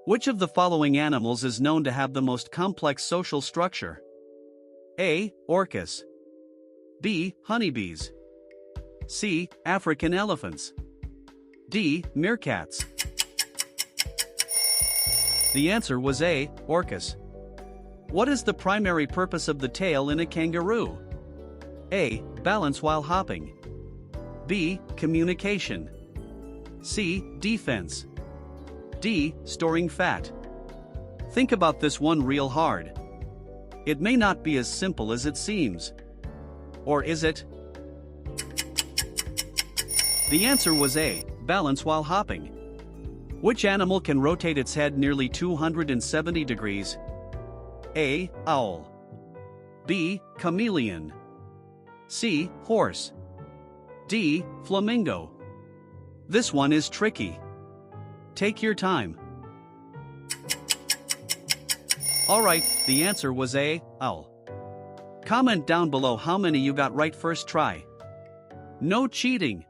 Which of the following animals is known to have the most complex social structure? A. Orcas. B. Honeybees. C. African elephants. D. Meerkats. The answer was A. Orcas. What is the primary purpose of the tail in a kangaroo? A. Balance while hopping. B. Communication. C. Defense. D. Storing fat. Think about this one real hard. It may not be as simple as it seems. Or is it? The answer was A. Balance while hopping. Which animal can rotate its head nearly 270 degrees? A. Owl. B. Chameleon. C. Horse. D. Flamingo. This one is tricky. Take your time. Alright, the answer was A. Owl. Comment down below how many you got right first try. No cheating.